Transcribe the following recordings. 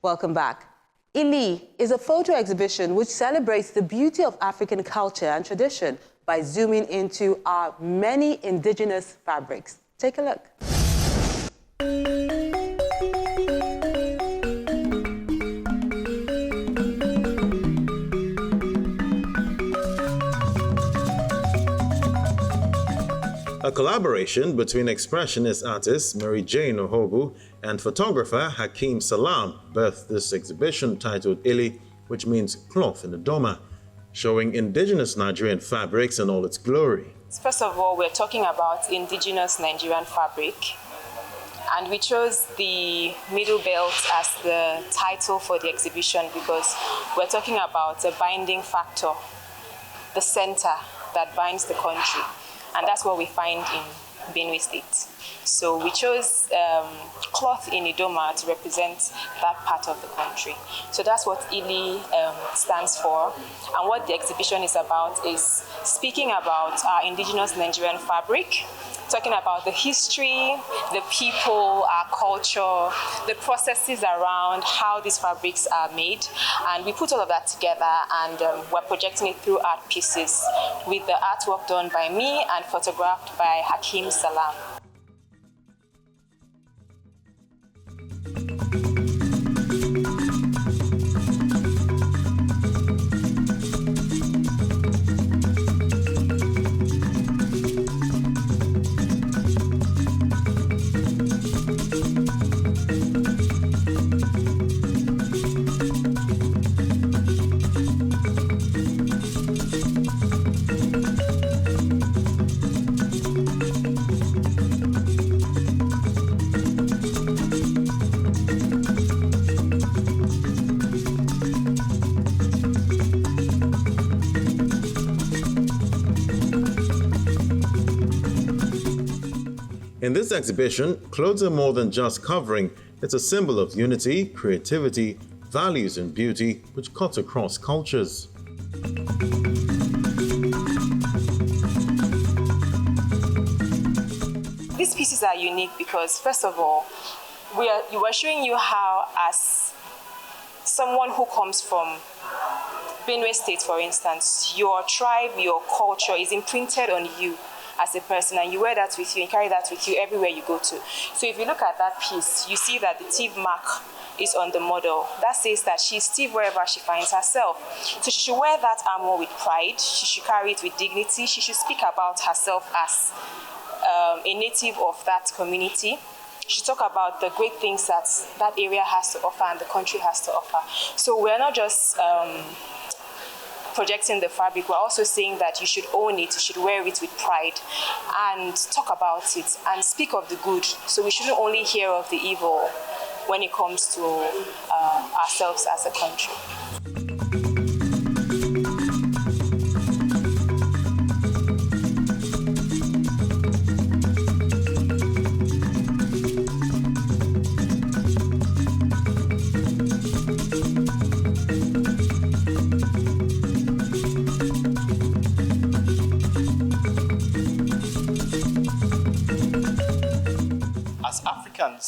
Welcome back. IlI is a photo exhibition which celebrates the beauty of African culture and tradition by zooming into our many indigenous fabrics. Take a look. A collaboration between expressionist artist Mary Jane Ohobu and photographer Hakeem Salam birthed this exhibition titled IlI, which means cloth in the Doma, showing indigenous Nigerian fabrics in all its glory. First of all, we're talking about indigenous Nigerian fabric, and we chose the middle belt as the title for the exhibition because we're talking about a binding factor, the center that binds the country. And that's what we find in Benue State. So we chose cloth in Idoma to represent that part of the country. So that's what IlI stands for. And what the exhibition is about is speaking about our indigenous Nigerian fabric, talking about the history, the people, our culture, the processes around how these fabrics are made. And we put all of that together and we're projecting it through art pieces with the artwork done by me and photographed by Hakeem Salam. In this exhibition, clothes are more than just covering. It's a symbol of unity, creativity, values and beauty, which cuts across cultures. These pieces are unique because, first of all, we're showing you how, as someone who comes from Benue State, for instance, your tribe, your culture is imprinted on you as a person, and you wear that with you and carry that with you everywhere you go to. So if you look at that piece, you see that the thief mark is on the model. That says that she's thief wherever she finds herself. So she should wear that armor with pride, she should carry it with dignity, she should speak about herself as a native of that community. She should talk about the great things that that area has to offer and the country has to offer. So we're not just projecting the fabric, we're also saying that you should own it, you should wear it with pride and talk about it and speak of the good. So we shouldn't only hear of the evil when it comes to ourselves as a country.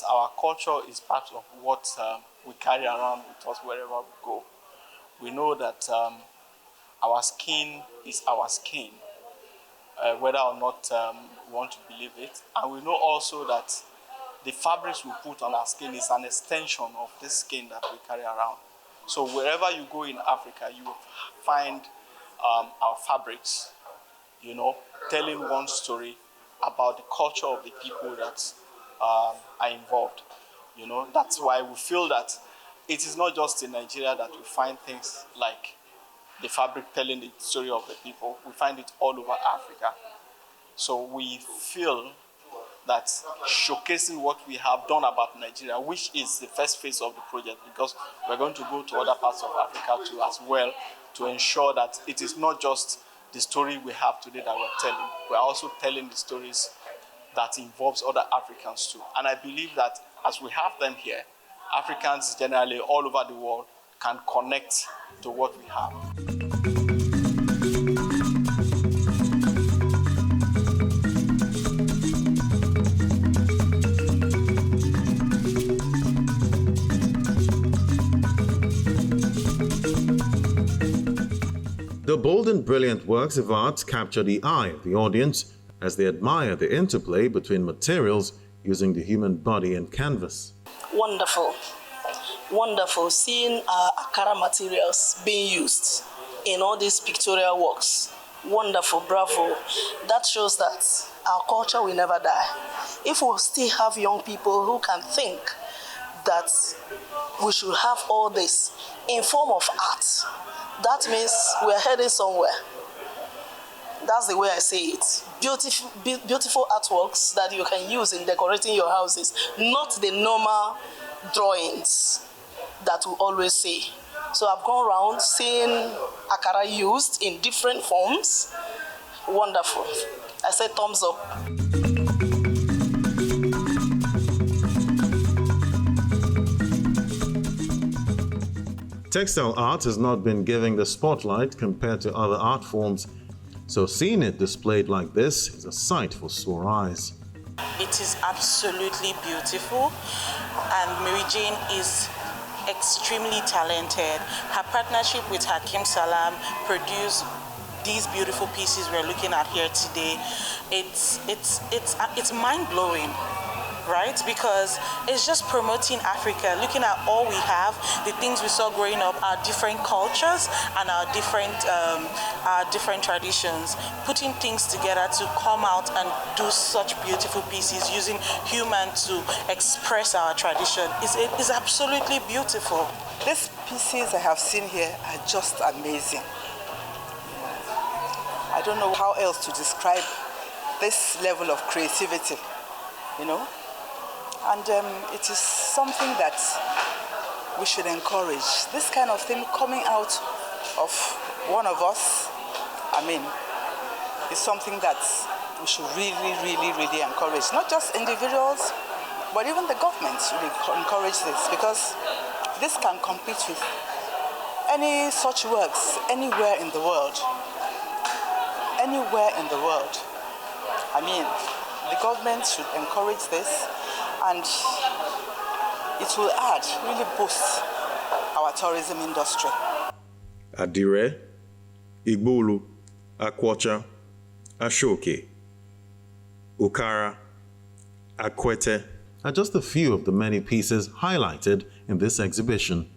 Our culture is part of what we carry around with us wherever we go. We know that our skin is our skin, whether or not we want to believe it. And we know also that the fabrics we put on our skin is an extension of this skin that we carry around. So wherever you go in Africa, you will find our fabrics, you know, telling one story about the culture of the people that are involved. You know, that's why we feel that it is not just in Nigeria that we find things like the fabric telling the story of the people. We find it all over Africa. So we feel that showcasing what we have done about Nigeria, which is the first phase of the project, because we're going to go to other parts of Africa too as well to ensure that it is not just the story we have today that we're telling. We're also telling the stories that involves other Africans too. And I believe that as we have them here, Africans generally all over the world can connect to what we have. The bold and brilliant works of art capture the eye of the audience as they admire the interplay between materials using the human body and canvas. Wonderful. Wonderful seeing Akara materials being used in all these pictorial works. Wonderful, bravo. That shows that our culture will never die. If we still have young people who can think that we should have all this in form of art, that means we're heading somewhere. That's the way I say it. Beautiful artworks that you can use in decorating your houses, not the normal drawings that we always see. So I've gone around seeing Akara used in different forms. Wonderful. I say thumbs up. Textile art has not been given the spotlight compared to other art forms, so seeing it displayed like this is a sight for sore eyes. It is absolutely beautiful, and Mary Jane is extremely talented. Her partnership with Hakim Salam produced these beautiful pieces we're looking at here today. It's mind-blowing, right? Because it's just promoting Africa, looking at all we have, the things we saw growing up, our different cultures and our different traditions, putting things together to come out and do such beautiful pieces using human to express our tradition is absolutely beautiful. These pieces I have seen here are just amazing. I don't know how else to describe this level of creativity, you know? And it is something that we should encourage. This kind of thing coming out of one of us, is something that we should really encourage. Not just individuals, but even the government should encourage this, because this can compete with any such works anywhere in the world. Anywhere in the world. The government should encourage this, and it will really boost our tourism industry. Adire, Igbolu, Akwacha, Ashoke, Ukara, Akwete are just a few of the many pieces highlighted in this exhibition.